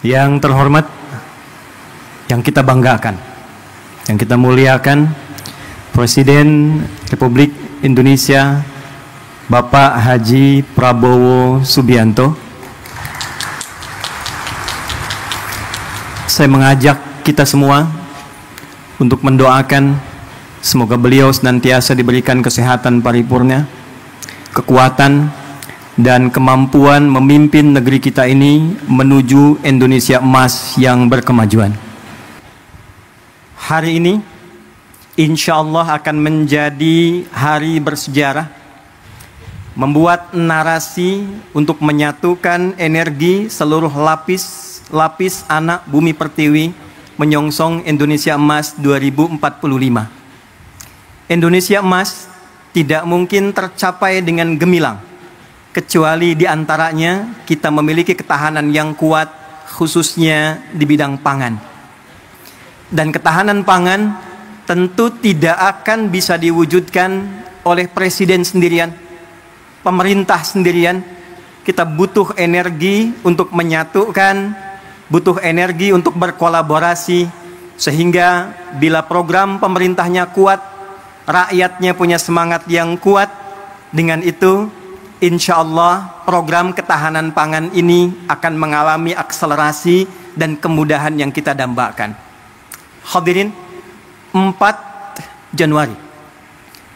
Yang terhormat, yang kita banggakan, yang kita muliakan, Presiden Republik Indonesia Bapak Haji Prabowo Subianto. Saya mengajak kita semua untuk mendoakan semoga beliau senantiasa diberikan kesehatan paripurna, kekuatan, dan kemampuan memimpin negeri kita ini menuju Indonesia emas yang berkemajuan. Hari ini insya Allah akan menjadi hari bersejarah, membuat narasi untuk menyatukan energi seluruh lapis anak bumi pertiwi menyongsong Indonesia emas 2045. Indonesia emas tidak mungkin tercapai dengan gemilang, kecuali diantaranya kita memiliki ketahanan yang kuat, khususnya di bidang pangan. Dan ketahanan pangan tentu tidak akan bisa diwujudkan oleh presiden sendirian, pemerintah sendirian. Kita butuh energi untuk menyatukan, butuh energi untuk berkolaborasi, sehingga bila program pemerintahnya kuat, rakyatnya punya semangat yang kuat, dengan itu insya Allah program ketahanan pangan ini akan mengalami akselerasi dan kemudahan yang kita dambakan. Hadirin, 4 Januari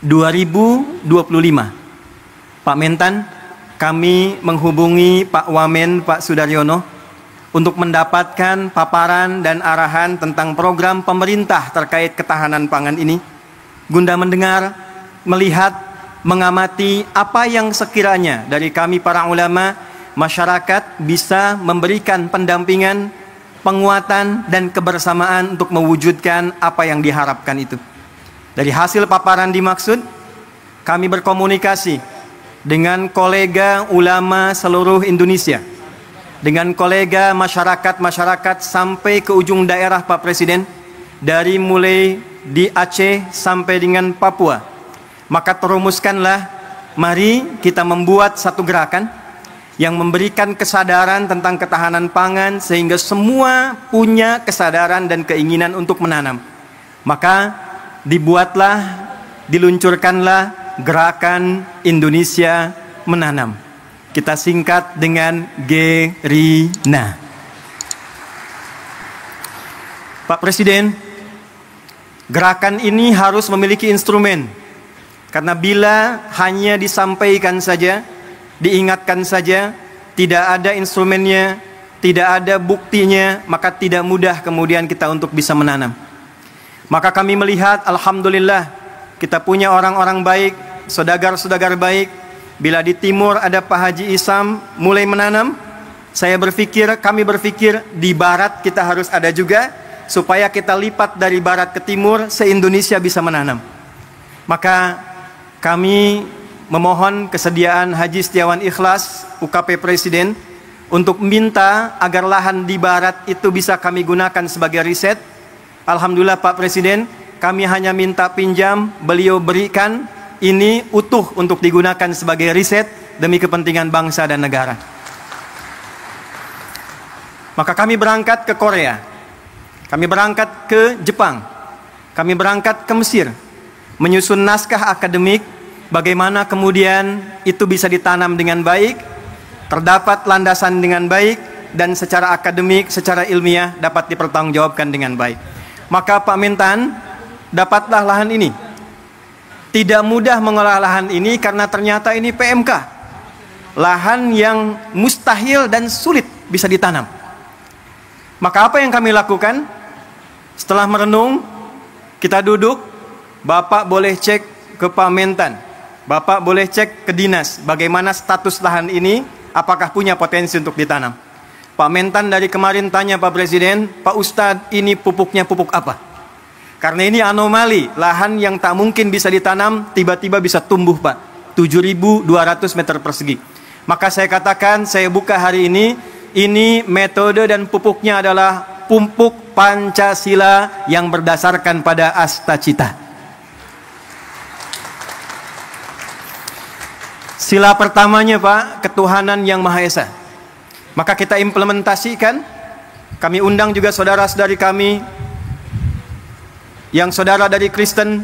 2025, Pak Mentan, kami menghubungi Pak Wamen, Pak Sudaryono, untuk mendapatkan paparan dan arahan tentang program pemerintah terkait ketahanan pangan ini, guna mendengar, melihat, mengamati apa yang sekiranya dari kami para ulama, masyarakat bisa memberikan pendampingan, penguatan, dan kebersamaan untuk mewujudkan apa yang diharapkan itu. Dari hasil paparan dimaksud, kami berkomunikasi dengan kolega ulama seluruh Indonesia, dengan kolega masyarakat sampai ke ujung daerah Pak Presiden, dari mulai di Aceh sampai dengan Papua. Maka terumuskanlah, mari kita membuat satu gerakan yang memberikan kesadaran tentang ketahanan pangan, sehingga semua punya kesadaran dan keinginan untuk menanam. Maka dibuatlah, diluncurkanlah gerakan Indonesia Menanam. Kita singkat dengan GERINA. Pak Presiden, gerakan ini harus memiliki instrumen. Karena bila hanya disampaikan saja, diingatkan saja, tidak ada instrumennya, tidak ada buktinya, maka tidak mudah kemudian kita untuk bisa menanam. Maka kami melihat, alhamdulillah, kita punya orang-orang baik, saudagar-saudagar baik. Bila di timur ada Pak Haji Isam mulai menanam, kami berpikir di barat kita harus ada juga, supaya kita lipat dari barat ke timur, se-Indonesia bisa menanam. Maka kami memohon kesediaan Haji Setiawan Ikhlas, UKP Presiden, untuk minta agar lahan di barat itu bisa kami gunakan sebagai riset. Alhamdulillah Pak Presiden, kami hanya minta pinjam, beliau berikan, ini utuh untuk digunakan sebagai riset demi kepentingan bangsa dan negara. Maka kami berangkat ke Korea, kami berangkat ke Jepang, kami berangkat ke Mesir, menyusun naskah akademik, bagaimana kemudian itu bisa ditanam dengan baik, terdapat landasan dengan baik, dan secara akademik, secara ilmiah dapat dipertanggungjawabkan dengan baik. Maka Pak Mentan, dapatlah lahan ini. Tidak mudah mengolah lahan ini karena ternyata ini PMK, lahan yang mustahil dan sulit bisa ditanam. Maka apa yang kami lakukan? Setelah merenung, kita duduk, Bapak boleh cek ke Pak Mentan, Bapak boleh cek ke dinas bagaimana status lahan ini, apakah punya potensi untuk ditanam. Pak Mentan dari kemarin tanya Pak Presiden, Pak Ustadz, ini pupuknya pupuk apa? Karena ini anomali, lahan yang tak mungkin bisa ditanam tiba-tiba bisa tumbuh Pak, 7.200 meter persegi. Maka saya katakan, saya buka hari ini metode dan pupuknya adalah pupuk Pancasila yang berdasarkan pada Astacita. Sila pertamanya Pak, ketuhanan yang Maha Esa. Maka kita implementasikan Kami undang juga saudara-saudari kami yang saudara dari Kristen,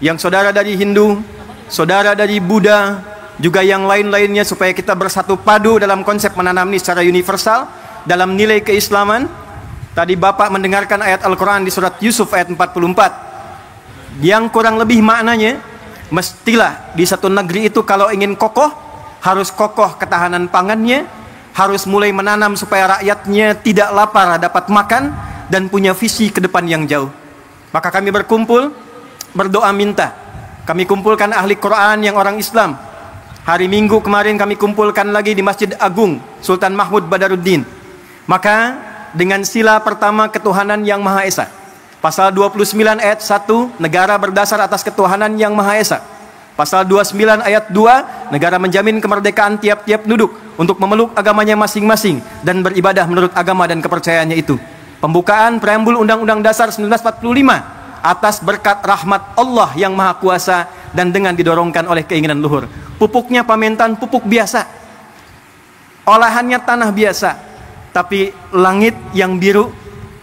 yang saudara dari Hindu, saudara dari Buddha, juga yang lain-lainnya, supaya kita bersatu padu dalam konsep menanam ini secara universal dalam nilai keislaman. Tadi Bapak mendengarkan ayat Al-Quran di surat Yusuf ayat 44 yang kurang lebih maknanya, mestilah di satu negeri itu kalau ingin kokoh, harus kokoh ketahanan pangannya, harus mulai menanam supaya rakyatnya tidak lapar, dapat makan, dan punya visi ke depan yang jauh. Maka kami berkumpul, berdoa minta. Kami kumpulkan ahli Quran yang orang Islam. Hari Minggu kemarin kami kumpulkan lagi di Masjid Agung Sultan Mahmud Badaruddin. Maka dengan sila pertama ketuhanan yang Maha Esa, pasal 29 ayat 1, negara berdasar atas ketuhanan yang Maha Esa. Pasal 29 ayat 2, negara menjamin kemerdekaan tiap-tiap penduduk untuk memeluk agamanya masing-masing dan beribadah menurut agama dan kepercayaannya itu. Pembukaan preambul Undang-Undang Dasar 1945 atas berkat rahmat Allah yang Maha Kuasa dan dengan didorongkan oleh keinginan luhur. Pupuknya Pamentan pupuk biasa, olahannya tanah biasa, tapi langit yang biru,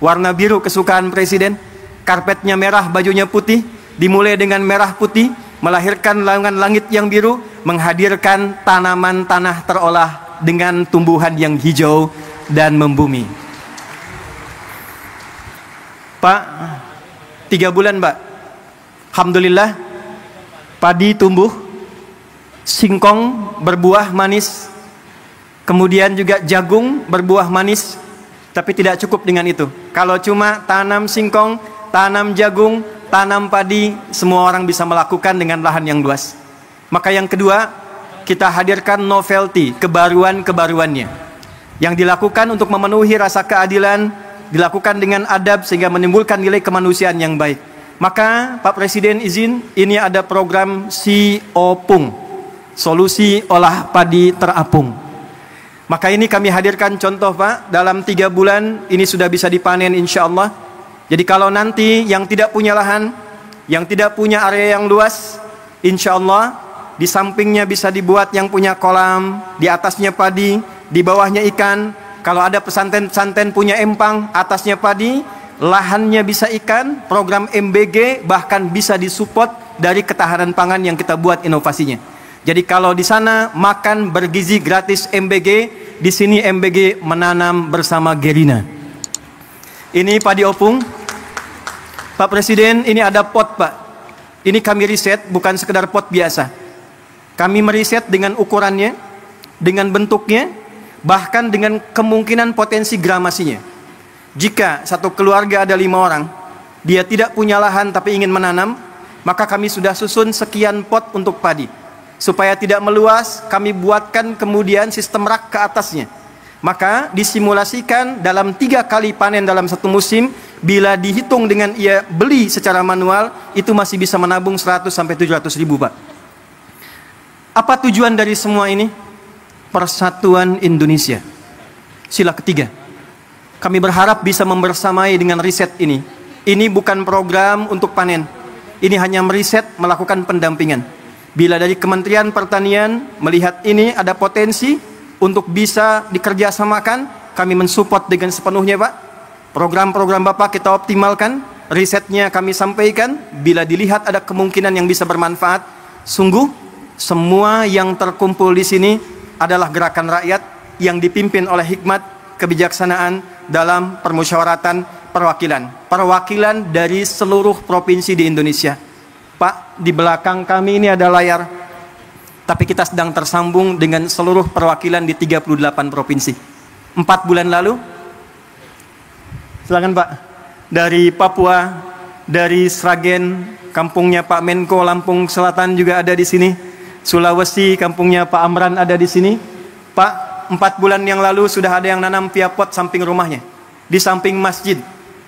warna biru kesukaan presiden, karpetnya merah, bajunya putih, dimulai dengan merah putih, melahirkan langit yang biru, menghadirkan tanaman tanah terolah dengan tumbuhan yang hijau dan membumi. Pak, 3 bulan Pak, alhamdulillah padi tumbuh, singkong berbuah manis, kemudian juga jagung berbuah manis. Tapi tidak cukup dengan itu. Kalau cuma tanam singkong, tanam jagung, tanam padi, semua orang bisa melakukan dengan lahan yang luas. Maka yang kedua, kita hadirkan novelty, kebaruan-kebaruannya, yang dilakukan untuk memenuhi rasa keadilan, dilakukan dengan adab sehingga menimbulkan nilai kemanusiaan yang baik. Maka Pak Presiden izin, ini ada program SIOPUNG, solusi olah padi terapung. Maka ini kami hadirkan contoh Pak, dalam 3 bulan ini sudah bisa dipanen insya Allah. Jadi kalau nanti yang tidak punya lahan, yang tidak punya area yang luas, insya Allah di sampingnya bisa dibuat yang punya kolam, di atasnya padi, di bawahnya ikan. Kalau ada pesantren-pesantren punya empang, atasnya padi, lahannya bisa ikan. Program MBG bahkan bisa disupport dari ketahanan pangan yang kita buat inovasinya. Jadi kalau di sana makan bergizi gratis MBG, di sini MBG menanam bersama Gerina. Ini padi opung. Pak Presiden, ini ada pot Pak. Ini kami riset, bukan sekedar pot biasa. Kami meriset dengan ukurannya, dengan bentuknya, bahkan dengan kemungkinan potensi gramasinya. Jika satu keluarga ada 5 orang, dia tidak punya lahan tapi ingin menanam, maka kami sudah susun sekian pot untuk padi. Supaya tidak meluas, kami buatkan kemudian sistem rak ke atasnya. Maka disimulasikan dalam 3 kali panen dalam satu musim, bila dihitung dengan ia beli secara manual, itu masih bisa menabung 100-700 ribu Pak. Apa tujuan dari semua ini? Persatuan Indonesia. Sila ketiga. Kami berharap bisa membersamai dengan riset ini. Ini bukan program untuk panen. Ini hanya meriset, melakukan pendampingan. Bila dari Kementerian Pertanian melihat ini ada potensi untuk bisa dikerjasamakan, kami mensupport dengan sepenuhnya Pak. Program-program Bapak kita optimalkan, risetnya kami sampaikan. Bila dilihat ada kemungkinan yang bisa bermanfaat, sungguh semua yang terkumpul di sini adalah gerakan rakyat yang dipimpin oleh hikmat kebijaksanaan dalam permusyawaratan perwakilan. Perwakilan dari seluruh provinsi di Indonesia. Pak, di belakang kami ini ada layar, tapi kita sedang tersambung dengan seluruh perwakilan di 38 provinsi. 4 bulan lalu, silakan Pak, dari Papua, dari Sragen, kampungnya Pak Menko Lampung Selatan juga ada di sini. Sulawesi, kampungnya Pak Amran ada di sini. Pak, 4 bulan yang lalu sudah ada yang nanam via pot samping rumahnya, di samping masjid.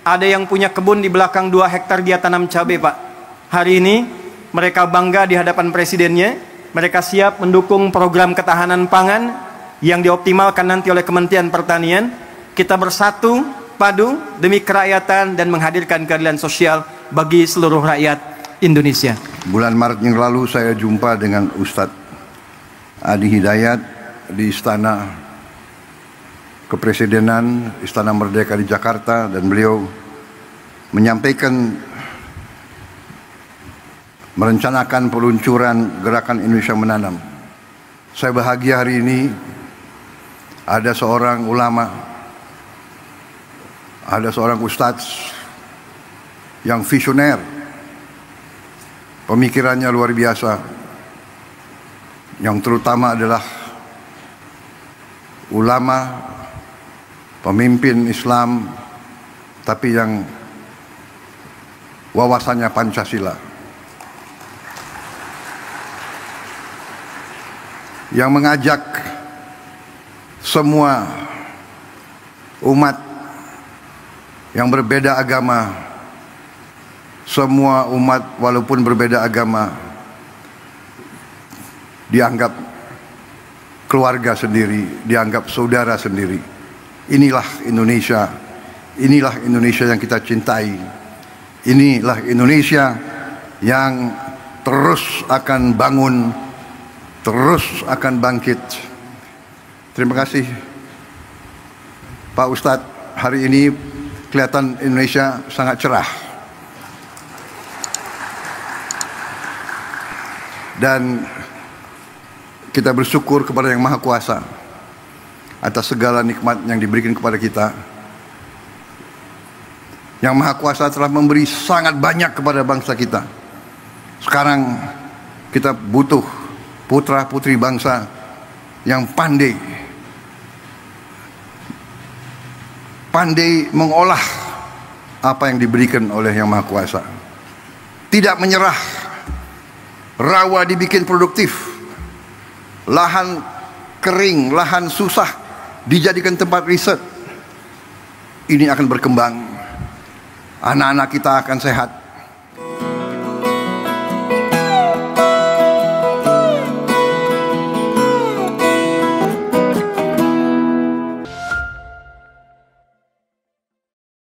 Ada yang punya kebun di belakang 2 hektar dia tanam cabai Pak. Hari ini mereka bangga di hadapan presidennya. Mereka siap mendukung program ketahanan pangan yang dioptimalkan nanti oleh Kementerian Pertanian. Kita bersatu padu demi kerakyatan dan menghadirkan keadilan sosial bagi seluruh rakyat Indonesia. Bulan Maret yang lalu saya jumpa dengan Ustadz Adi Hidayat di Istana Kepresidenan Istana Merdeka di Jakarta, dan beliau menyampaikan merencanakan peluncuran gerakan Indonesia Menanam. Saya bahagia hari ini ada seorang ulama, ada seorang ustadz yang visioner, pemikirannya luar biasa, yang terutama adalah ulama, pemimpin Islam, tapi yang wawasannya Pancasila, yang mengajak semua umat yang berbeda agama, semua umat walaupun berbeda agama dianggap keluarga sendiri, dianggap saudara sendiri. Inilah Indonesia, inilah Indonesia yang kita cintai, inilah Indonesia yang terus akan bangun, terus akan bangkit. Terima kasih Pak Ustadz, hari ini kelihatan Indonesia sangat cerah. Dan kita bersyukur kepada Yang Maha Kuasa atas segala nikmat yang diberikan kepada kita. Yang Maha Kuasa telah memberi sangat banyak kepada bangsa kita. Sekarang kita butuh putra-putri bangsa yang pandai mengolah apa yang diberikan oleh Yang Maha Kuasa. Tidak menyerah, rawa dibikin produktif, lahan kering, lahan susah dijadikan tempat riset. Ini akan berkembang, anak-anak kita akan sehat,